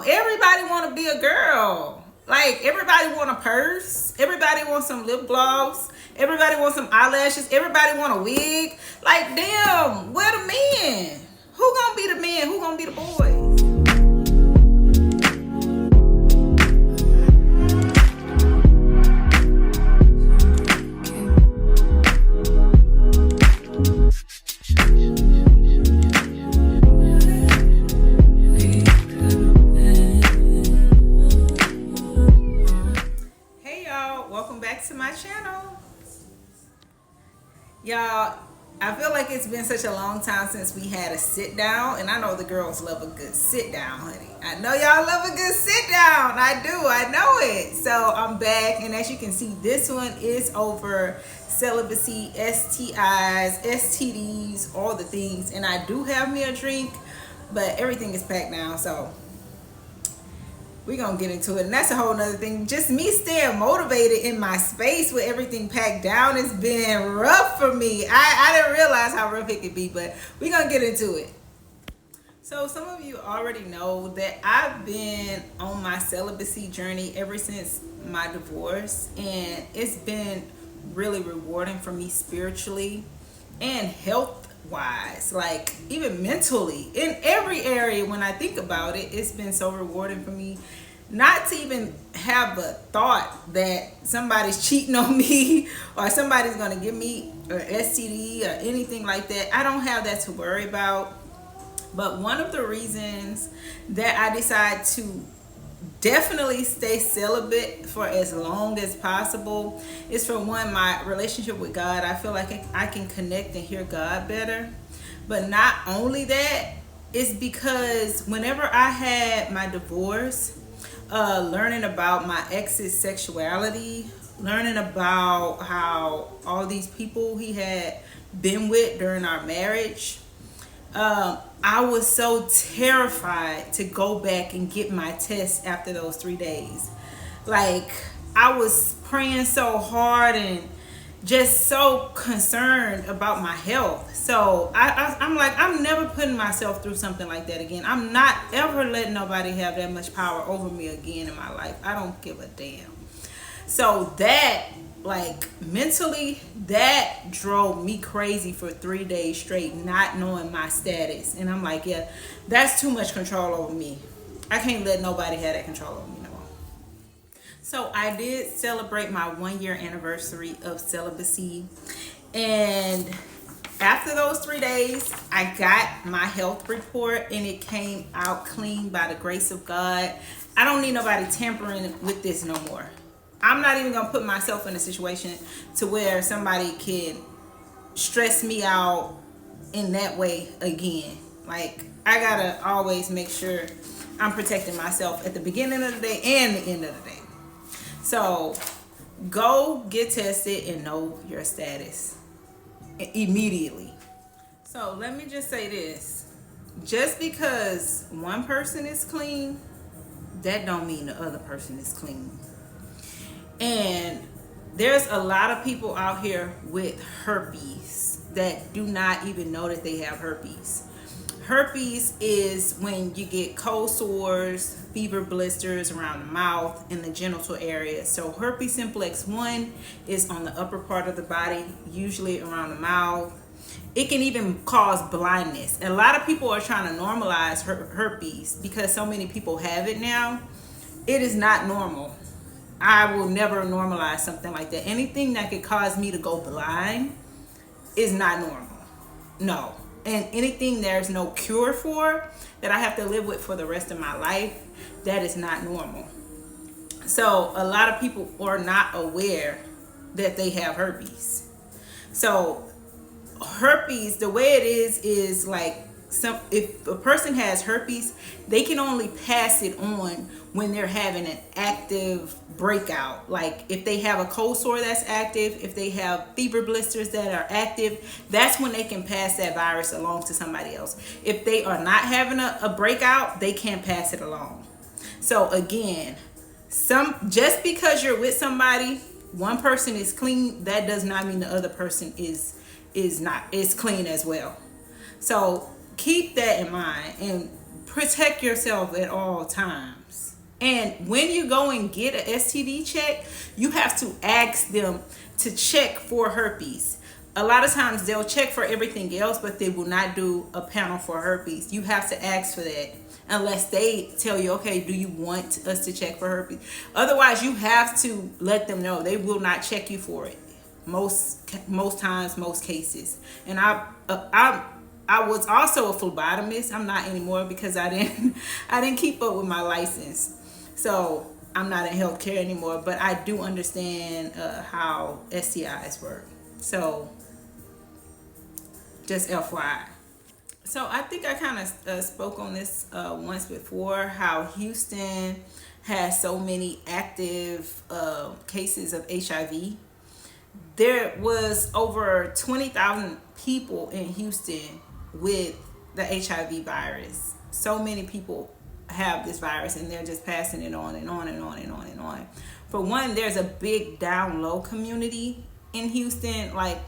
Everybody want to be a girl. Like, everybody want a purse. Everybody wants some lip gloss. Everybody wants some eyelashes. Everybody want a wig. Like, damn, where the men? Who gonna be the men? Who gonna be the boys? To my channel, y'all. I feel like it's been such a long time since we had a sit down, and I know the girls love a good sit down, honey. I know y'all love a good sit down. I do. I know it. So I'm back, and as you can see, this one is over celibacy, STIs, STDs, all the things. And I do have me a drink, but everything is packed now, so we're gonna get into it. And that's a whole nother thing. Just me staying motivated in my space with everything packed down has been rough for me. I didn't realize how rough it could be, but we're gonna get into it. So some of you already know that I've been on my celibacy journey ever since my divorce, and it's been really rewarding for me spiritually and health wise, like even mentally, in every area. When I think about it, it's been so rewarding for me not to even have a thought that somebody's cheating on me or somebody's gonna give me an STD or anything like that. I don't have that to worry about. But one of the reasons that I decide to definitely stay celibate for as long as possible is, for one, my relationship with God. I feel like I can connect and hear God better. But not only that, it's because whenever I had my divorce, learning about my ex's sexuality, learning about how all these people he had been with during our marriage, I was so terrified to go back and get my test after those 3 days. Like, I was praying so hard and just so concerned about my health. So I'm like, I'm never putting myself through something like that again. I'm not ever letting nobody have that much power over me again in my life. I don't give a damn. So that, like, mentally, that drove me crazy for 3 days straight, not knowing my status. And I'm like, yeah, that's too much control over me. I can't let nobody have that control over me no more. So I did celebrate my 1 year anniversary of celibacy. And after those 3 days, I got my health report, and it came out clean by the grace of God. I don't need nobody tampering with this no more. I'm not even going to put myself in a situation to where somebody can stress me out in that way again. Like, I got to always make sure I'm protecting myself at the beginning of the day and the end of the day. So go get tested and know your status immediately. So let me just say this. Just because one person is clean, that don't mean the other person is clean. And there's a lot of people out here with herpes that do not even know that they have herpes. Herpes is when you get cold sores, fever blisters around the mouth and the genital area. So herpes simplex 1 is on the upper part of the body, usually around the mouth. It can even cause blindness. And a lot of people are trying to normalize herpes because so many people have it now. It is not normal. I will never normalize something like that. Anything that could cause me to go blind is not normal. No. And anything there's no cure for, that I have to live with for the rest of my life, that is not normal. So a lot of people are not aware that they have herpes. So herpes, the way it is like, if a person has herpes, they can only pass it on when they're having an active breakout. Like, if they have a cold sore that's active, if they have fever blisters that are active, that's when they can pass that virus along to somebody else. If they are not having a breakout, they can't pass it along. So again, just because you're with somebody, one person is clean, that does not mean the other person is clean as well. So keep that in mind and protect yourself at all times. And when you go and get a STD check, you have to ask them to check for herpes. A lot of times they'll check for everything else, but they will not do a panel for herpes. You have to ask for that unless they tell you, okay, do you want us to check for herpes? Otherwise, you have to let them know. They will not check you for it. Most times, most cases. And I was also a phlebotomist. I'm not anymore because I didn't keep up with my license. So I'm not in healthcare anymore, but I do understand how STIs work. So just FYI. So I think I kind of spoke on this once before, how Houston has so many active cases of HIV. There was over 20,000 people in Houston with the HIV virus. So many people have this virus and they're just passing it on and on and on and on and on. For one, there's a big down low community in Houston. Like,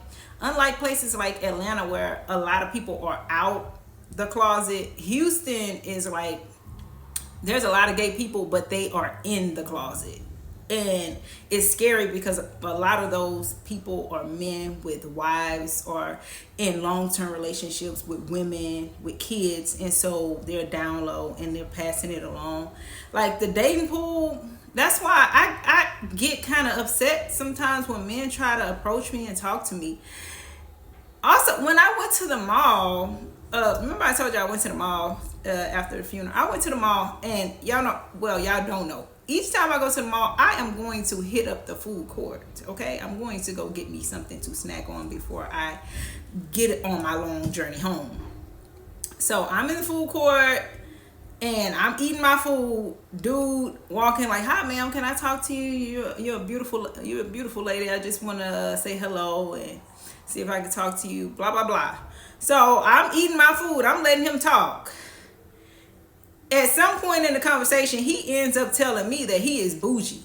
unlike places like Atlanta where a lot of people are out the closet, Houston is like, there's a lot of gay people, but they are in the closet. And it's scary because a lot of those people are men with wives or in long-term relationships with women, with kids. And so they're down low and they're passing it along. Like the dating pool, that's why I get kind of upset sometimes when men try to approach me and talk to me. Also, when I went to the mall, remember I told you I went to the mall after the funeral. I went to the mall and y'all don't know. Each time I go to the mall, I am going to hit up the food court, okay? I'm going to go get me something to snack on before I get on my long journey home. So I'm in the food court and I'm eating my food. Dude walking like, "Hi, ma'am, can I talk to you? You're a beautiful lady. I just want to say hello and see if I can talk to you, blah, blah, blah." So I'm eating my food. I'm letting him talk. At some point in the conversation, he ends up telling me that he is bougie.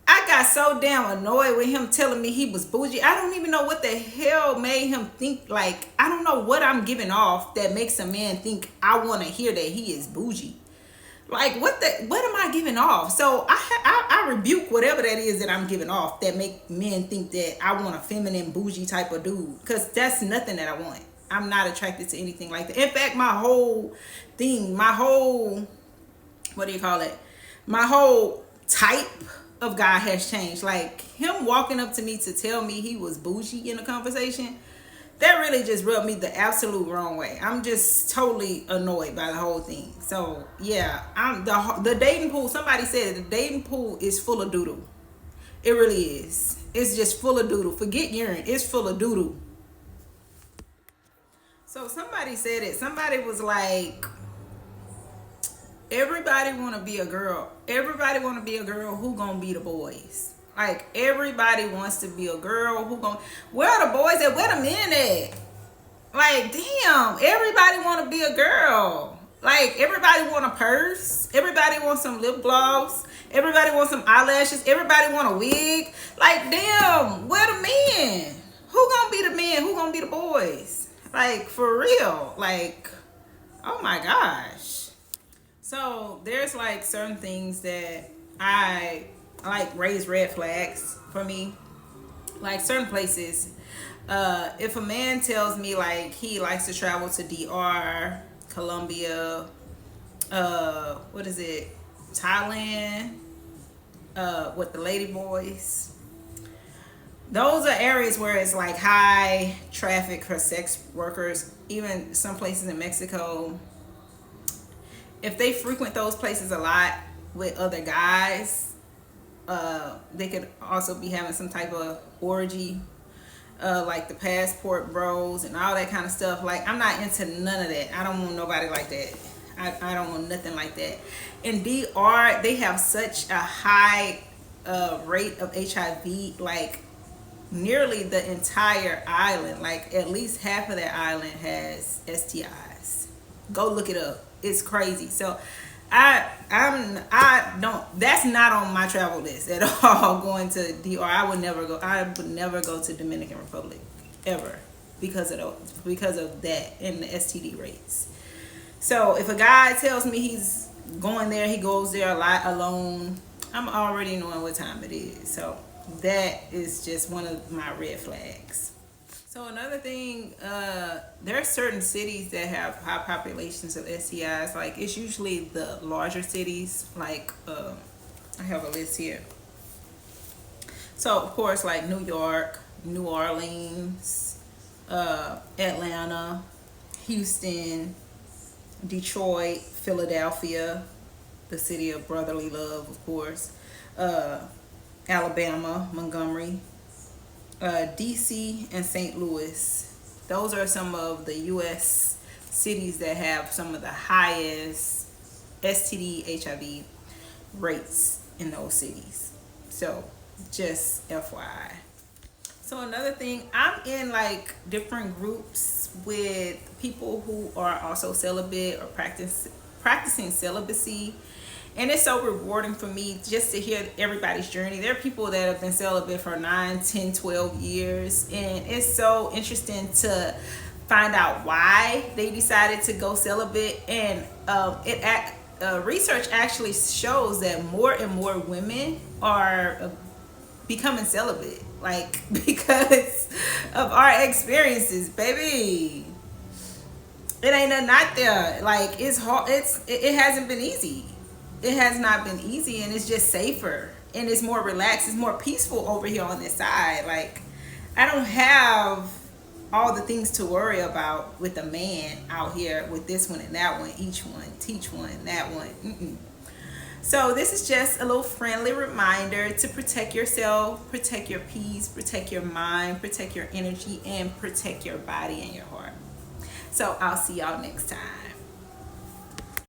I got so damn annoyed with him telling me he was bougie. I don't even know what the hell made him think, like, I don't know what I'm giving off that makes a man think I want to hear that he is bougie. Like, what am I giving off? So I rebuke whatever that is that I'm giving off that make men think that I want a feminine, bougie type of dude. Because that's nothing that I want. I'm not attracted to anything like that. In fact, my whole type of guy has changed. Like, him walking up to me to tell me he was bougie in a conversation, that really just rubbed me the absolute wrong way. I'm just totally annoyed by the whole thing. So yeah, the dating pool, somebody said the dating pool is full of doodle. It really is. It's just full of doodle. Forget urine, it's full of doodle. So somebody said it. Somebody was like, everybody want to be a girl. Everybody want to be a girl. Who gonna be the boys? Like, everybody wants to be a girl. Where are the boys at? Where the men at? Like, damn, everybody want to be a girl. Like, everybody want a purse. Everybody wants some lip gloss. Everybody wants some eyelashes. Everybody want a wig. Like, damn, where the men? Who gonna be the men? Who gonna be the boys? Like, for real. Like, oh my gosh. So there's like certain things that I like raise red flags for me. Like certain places, if a man tells me like he likes to travel to DR, Colombia, Thailand, with the lady boys, those are areas where it's like high traffic for sex workers. Even some places in Mexico, if they frequent those places a lot with other guys, they could also be having some type of orgy, like the passport bros and all that kind of stuff. Like, I'm not into none of that. I don't want nobody like that. I don't want nothing like that. In DR, they have such a high rate of HIV. Like, nearly the entire island, like at least half of that island has STIs. Go look it up. It's crazy. So I don't, that's not on my travel list at all, going to DR. I would never go to Dominican Republic ever because of that and the STD rates. So if a guy tells me he's going there, he goes there a lot alone, I'm already knowing what time it is. So that is just one of my red flags. So another thing, there are certain cities that have high populations of STIs. Like it's usually the larger cities. Like I have a list here. So of course, like New York, New Orleans, Atlanta, Houston, Detroit, Philadelphia, the city of brotherly love, of course, Alabama, Montgomery, DC, and St. Louis. Those are some of the U.S. cities that have some of the highest STD HIV rates in those cities. So just FYI. So another thing, I'm in like different groups with people who are also celibate or practicing celibacy. And it's so rewarding for me just to hear everybody's journey. There are people that have been celibate for 9, 10, 12 years. And it's so interesting to find out why they decided to go celibate. And research actually shows that more and more women are becoming celibate. Like, because of our experiences, baby. It ain't nothing out there. Like, it's hard. It hasn't been easy. It has not been easy, and it's just safer and it's more relaxed. It's more peaceful over here on this side. Like, I don't have all the things to worry about with a man out here with this one and that one, each one, teach one, that one. So this is just a little friendly reminder to protect yourself, protect your peace, protect your mind, protect your energy, and protect your body and your heart. So I'll see y'all next time.